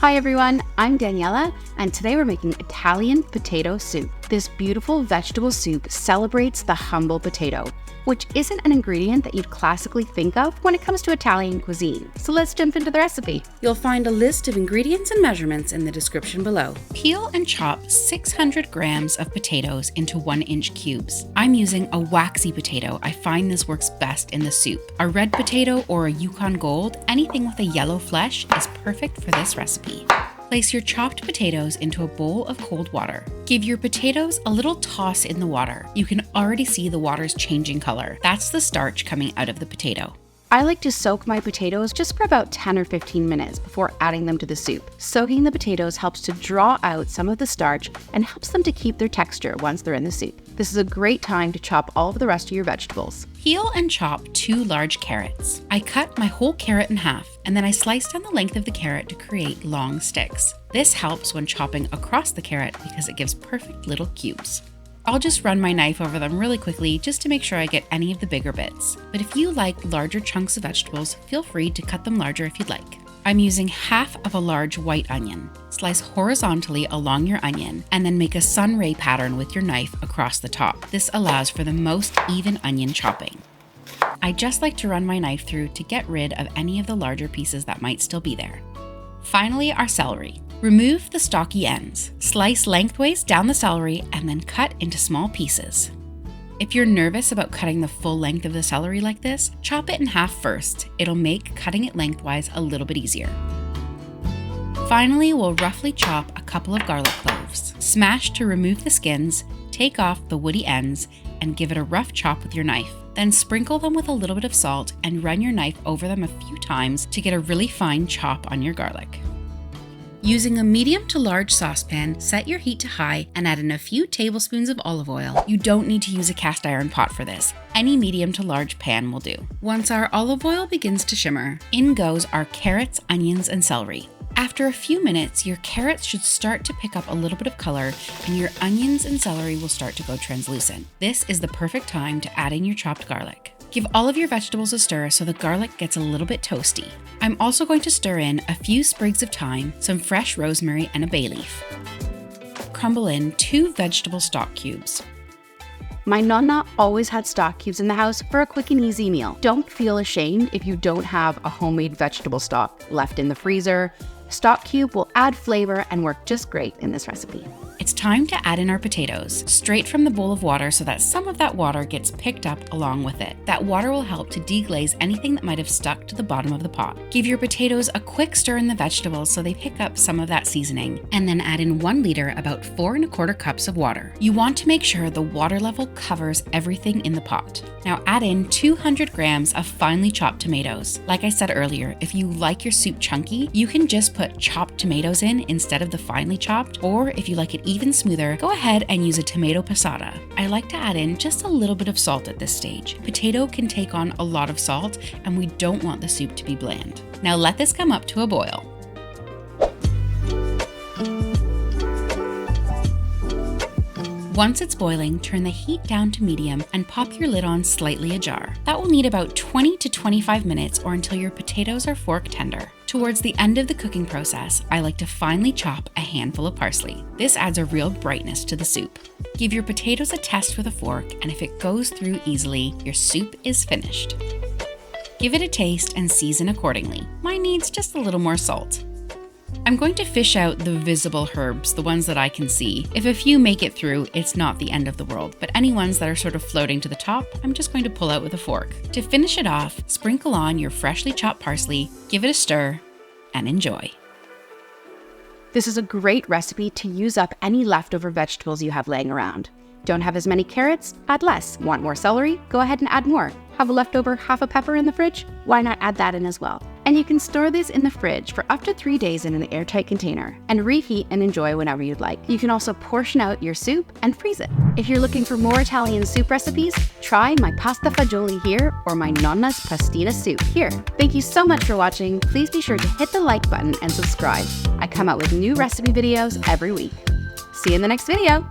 Hi everyone, I'm Daniela, and today we're making Italian potato soup. This beautiful vegetable soup celebrates the humble potato, which isn't an ingredient that you'd classically think of when it comes to Italian cuisine. So let's jump into the recipe. You'll find a list of ingredients and measurements in the description below. Peel and chop 600 grams of potatoes into 1-inch cubes. I'm using a waxy potato. I find this works best in the soup. A red potato or a Yukon Gold, anything with a yellow flesh, is perfect for this recipe. Place your chopped potatoes into a bowl of cold water. Give your potatoes a little toss in the water. You can already see the water's changing color. That's the starch coming out of the potato. I like to soak my potatoes just for about 10 or 15 minutes before adding them to the soup. Soaking the potatoes helps to draw out some of the starch and helps them to keep their texture once they're in the soup. This is a great time to chop all of the rest of your vegetables. Peel and chop 2 large carrots. I cut my whole carrot in half, and then I sliced down the length of the carrot to create long sticks. This helps when chopping across the carrot because it gives perfect little cubes. I'll just run my knife over them really quickly just to make sure I get any of the bigger bits. But if you like larger chunks of vegetables, feel free to cut them larger if you'd like. I'm using half of a large white onion. Slice horizontally along your onion and then make a sun ray pattern with your knife across the top. This allows for the most even onion chopping. I just like to run my knife through to get rid of any of the larger pieces that might still be there. Finally, our celery. Remove the stalky ends. Slice lengthways down the celery and then cut into small pieces. If you're nervous about cutting the full length of the celery like this, chop it in half first. It'll make cutting it lengthwise a little bit easier. Finally, we'll roughly chop a couple of garlic cloves. Smash to remove the skins, take off the woody ends, and give it a rough chop with your knife. Then sprinkle them with a little bit of salt and run your knife over them a few times to get a really fine chop on your garlic. Using a medium to large saucepan, set your heat to high and add in a few tablespoons of olive oil. You don't need to use a cast iron pot for this. Any medium to large pan will do. Once our olive oil begins to shimmer, in goes our carrots, onions, and celery. After a few minutes, your carrots should start to pick up a little bit of color and your onions and celery will start to go translucent. This is the perfect time to add in your chopped garlic. Give all of your vegetables a stir so the garlic gets a little bit toasty. I'm also going to stir in a few sprigs of thyme, some fresh rosemary, and a bay leaf. Crumble in 2 vegetable stock cubes. My nonna always had stock cubes in the house for a quick and easy meal. Don't feel ashamed if you don't have a homemade vegetable stock left in the freezer. Stock cube will add flavor and work just great in this recipe. It's time to add in our potatoes, straight from the bowl of water so that some of that water gets picked up along with it. That water will help to deglaze anything that might have stuck to the bottom of the pot. Give your potatoes a quick stir in the vegetables so they pick up some of that seasoning, and then add in 1 liter, about 4 1/4 cups of water. You want to make sure the water level covers everything in the pot. Now add in 200 grams of finely chopped tomatoes. Like I said earlier, if you like your soup chunky, you can just put chopped tomatoes in instead of the finely chopped, or if you like it even smoother, go ahead and use a tomato passata. I like to add in just a little bit of salt at this stage. Potato can take on a lot of salt, and we don't want the soup to be bland. Now let this come up to a boil. Once it's boiling, turn the heat down to medium and pop your lid on slightly ajar. That will need about 20 to 25 minutes or until your potatoes are fork tender. Towards the end of the cooking process, I like to finely chop a handful of parsley. This adds a real brightness to the soup. Give your potatoes a test with a fork, and if it goes through easily, your soup is finished. Give it a taste and season accordingly. Mine needs just a little more salt. I'm going to fish out the visible herbs, the ones that I can see. If a few make it through, it's not the end of the world, but any ones that are sort of floating to the top, I'm just going to pull out with a fork. To finish it off, sprinkle on your freshly chopped parsley, give it a stir, and enjoy. This is a great recipe to use up any leftover vegetables you have laying around. Don't have as many carrots? Add less. Want more celery? Go ahead and add more. Have a leftover half a pepper in the fridge? Why not add that in as well? And you can store this in the fridge for up to 3 days in an airtight container and reheat and enjoy whenever you'd like. You can also portion out your soup and freeze it. If you're looking for more Italian soup recipes, try my pasta fagioli here or my nonna's pastina soup here. Thank you so much for watching. Please be sure to hit the like button and subscribe. I come out with new recipe videos every week. See you in the next video.